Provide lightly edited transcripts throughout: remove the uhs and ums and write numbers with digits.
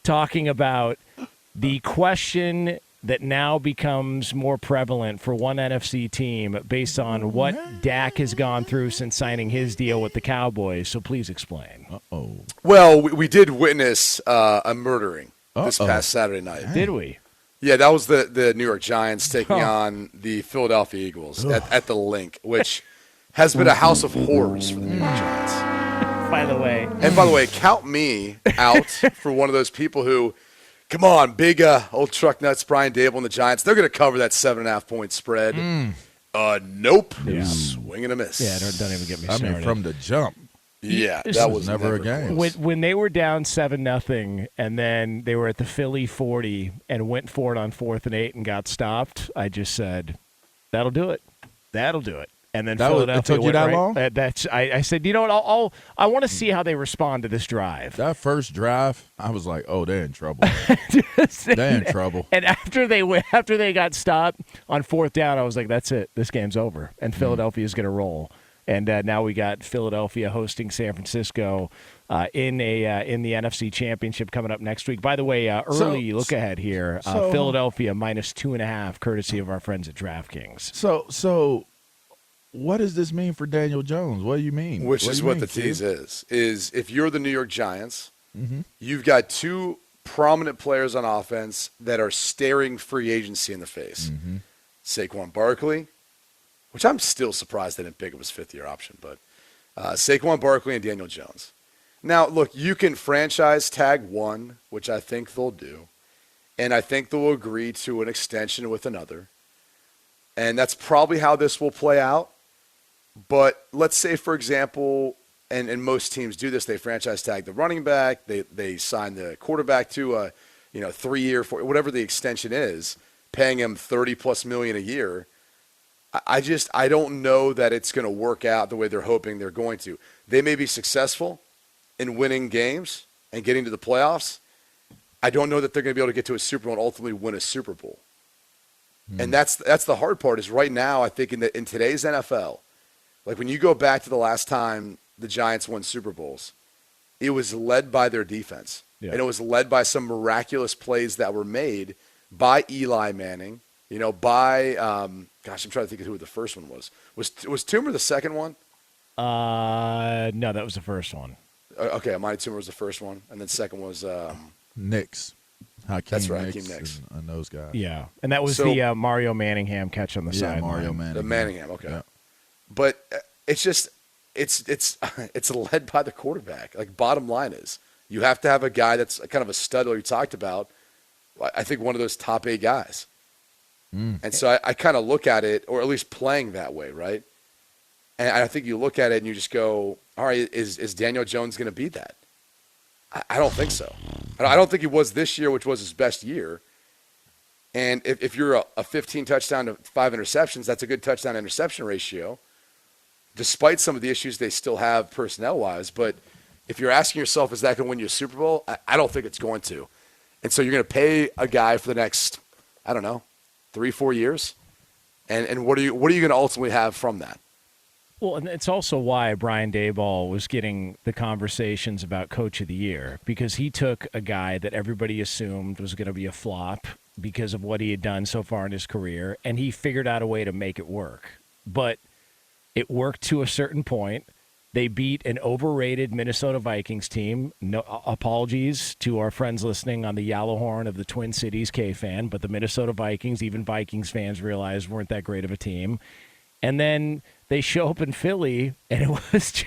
talking about the question that now becomes more prevalent for one NFC team based on what Dak has gone through since signing his deal with the Cowboys. So please explain. Uh-oh. Well, we did witness a murdering this past Saturday night. Did we? Yeah, that was the New York Giants taking on the Philadelphia Eagles at the Link, which has been a house of horrors for the New York Giants. By the way, count me out for one of those people who, come on, big old truck nuts, Brian Dable and the Giants. They're going to cover that 7.5-point spread. Nope. Yeah. Swing and a miss. Yeah, don't even get me started. I mean, from the jump. Yeah, This that was was never a game. When they were down 7-0 and then they were at the Philly 40 and went for it on 4th and 8 and got stopped, I just said, that'll do it. That'll do it. And then Philadelphia it took you that long? I said, you know what? I want to see how they respond to this drive. That first drive, I was like, oh, they're in trouble. They're in trouble. And after they got stopped on 4th down, I was like, that's it. This game's over, and Philadelphia's going to roll. And now we got Philadelphia hosting San Francisco in the NFC Championship coming up next week. By the way, early look ahead here. Philadelphia -2.5, courtesy of our friends at DraftKings. So what does this mean for Daniel Jones? What do you mean? Which is what the tease is if you're the New York Giants, you've got two prominent players on offense that are staring free agency in the face. Saquon Barkley, which I'm still surprised they didn't pick up his 5th-year option, but Saquon Barkley and Daniel Jones. Now, look, you can franchise tag one, which I think they'll do, and I think they'll agree to an extension with another, and that's probably how this will play out. But let's say, for example, and most teams do this, they franchise tag the running back, they sign the quarterback to a 3-year, whatever the extension is, paying him $30+ million a year. I don't know that it's going to work out the way they're hoping they're going to. They may be successful in winning games and getting to the playoffs. I don't know that they're going to be able to get to a Super Bowl and ultimately win a Super Bowl. And that's the hard part is right now, I think in today's NFL, like when you go back to the last time the Giants won Super Bowls, it was led by their defense. Yeah. And it was led by some miraculous plays that were made by Eli Manning, by gosh, I'm trying to think of who the first one was. Was Toomer the second one? No, that was the first one. Okay, Amani Toomer was the first one, and then second was Nix. That's right, Nix Hakeem Nicks. and those guys. Yeah, and that was the Mario Manningham catch on the side. Mario Manningham. The Manningham, okay. Yeah. But it's just it's led by the quarterback. Like bottom line is you have to have a guy that's kind of a stud. Like you talked about. I think one of those top 8 guys. And so I kind of look at it, or at least playing that way, right? And I think you look at it and you just go, all right, is Daniel Jones going to be that? I don't think so. I don't think he was this year, which was his best year. And if you're a 15 touchdown to 5 interceptions, that's a good touchdown-interception ratio, despite some of the issues they still have personnel-wise. But if you're asking yourself, is that going to win you a Super Bowl? I don't think it's going to. And so you're going to pay a guy for the next, 3-4 years, and what are you going to ultimately have from that? Well, and it's also why Brian Daboll was getting the conversations about Coach of the Year, because he took a guy that everybody assumed was going to be a flop because of what he had done so far in his career, and he figured out a way to make it work. But it worked to a certain point. They beat an overrated Minnesota Vikings team. No apologies to our friends listening on the yellow horn of the Twin Cities K-fan, but the Minnesota Vikings, even Vikings fans realized weren't that great of a team. And then they show up in Philly, and it was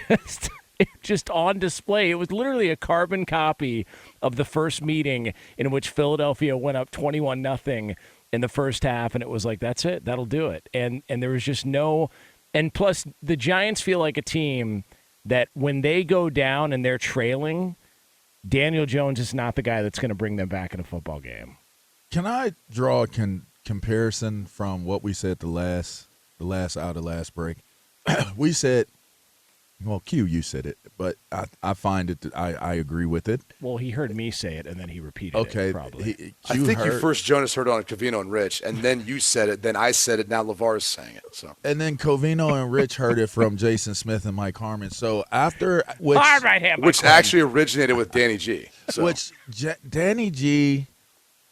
just on display. It was literally a carbon copy of the first meeting in which Philadelphia went up 21-0 in the first half, and it was like, that's it, that'll do it. And there was just no – and plus the Giants feel like a team that when they go down and they're trailing, Daniel Jones is not the guy that's going to bring them back in a football game. Can I draw a comparison from what we said the last break? We said Well, Q, you said it, but I find it. I agree with it. Well, he heard me say it, and then he repeated Okay, it, probably. I think you first, Jonas, heard it on Covino and Rich, and then you said it, then I said it, now LaVar is saying it. So. And then Covino and Rich heard it from Jason Smith and Mike Harmon. So after which actually originated with Danny G. So. Danny G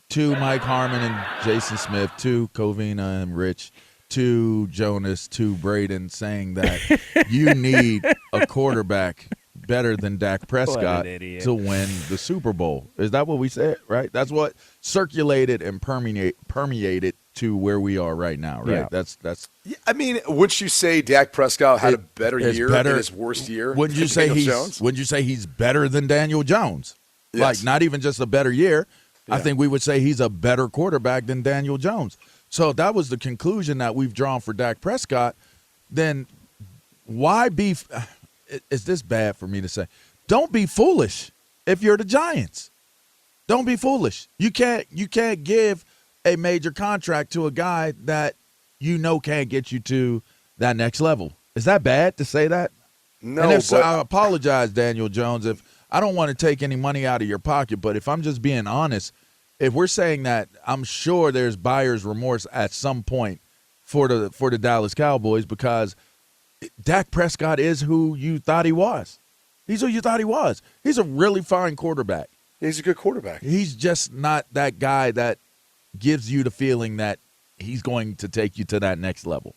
to Mike Harmon and Jason Smith to Covina and Rich to Jonas to Braden saying that you need a quarterback better than Dak Prescott to win the Super Bowl. Is that what we said, right? That's what circulated and permeated to where we are right now, right? Yeah. That's. Yeah, I mean, wouldn't you say Dak Prescott had a better year than his worst year? Wouldn't you say he's better than Daniel Jones? Yes. Like, not even just a better year. Yeah. I think we would say he's a better quarterback than Daniel Jones. So that was the conclusion that we've drawn for Dak Prescott. Then why be – is this bad for me to say? Don't be foolish if you're the Giants. Don't be foolish. You can't give a major contract to a guy that you know can't get you to that next level. Is that bad to say that? No, and if so, I apologize, Daniel Jones, if I don't want to take any money out of your pocket, but if I'm just being honest, if we're saying that, I'm sure there's buyer's remorse at some point for the Dallas Cowboys because Dak Prescott is who you thought he was. He's who you thought he was. He's a really fine quarterback. He's a good quarterback. He's just not that guy that gives you the feeling that he's going to take you to that next level.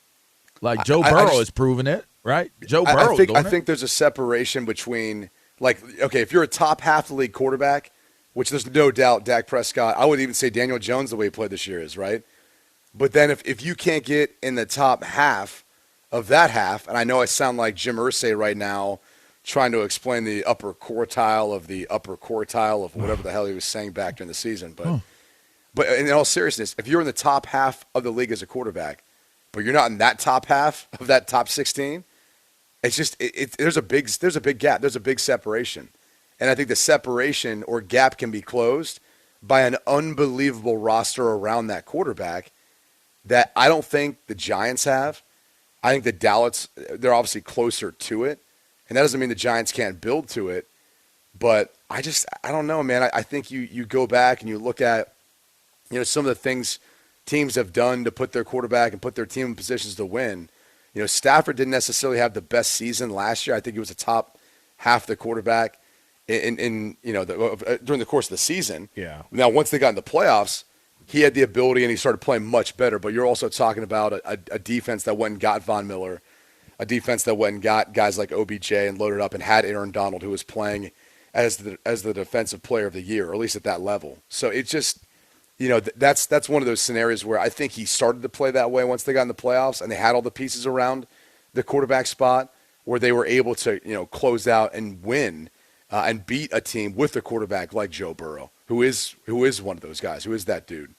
Like Joe Burrow has proven it, right? Joe Burrow. I think there's a separation between, like, okay, if you're a top half of the league quarterback, which there's no doubt Dak Prescott, I would even say Daniel Jones the way he played this year is, right? But then if you can't get in the top half of that half, and I know I sound like Jim Irsay right now trying to explain the upper quartile of whatever the hell he was saying back during the season. But in all seriousness, if you're in the top half of the league as a quarterback, but you're not in that top half of that top 16, it's just there's a big gap. There's a big separation. And I think the separation or gap can be closed by an unbelievable roster around that quarterback that I don't think the Giants have. I think the Dallas, they're obviously closer to it. And that doesn't mean the Giants can't build to it. But I don't know, man. I think you go back and you look at, some of the things teams have done to put their quarterback and put their team in positions to win. Stafford didn't necessarily have the best season last year. I think he was a top half the quarterback during the course of the season. Yeah. Now, once they got in the playoffs, he had the ability and he started playing much better. But you're also talking about a defense that went and got Von Miller, a defense that went and got guys like OBJ and loaded up and had Aaron Donald, who was playing as the defensive player of the year, or at least at that level. So it's just, that's one of those scenarios where I think he started to play that way once they got in the playoffs and they had all the pieces around the quarterback spot where they were able to, close out and win and beat a team with a quarterback like Joe Burrow, who is one of those guys, who is that dude.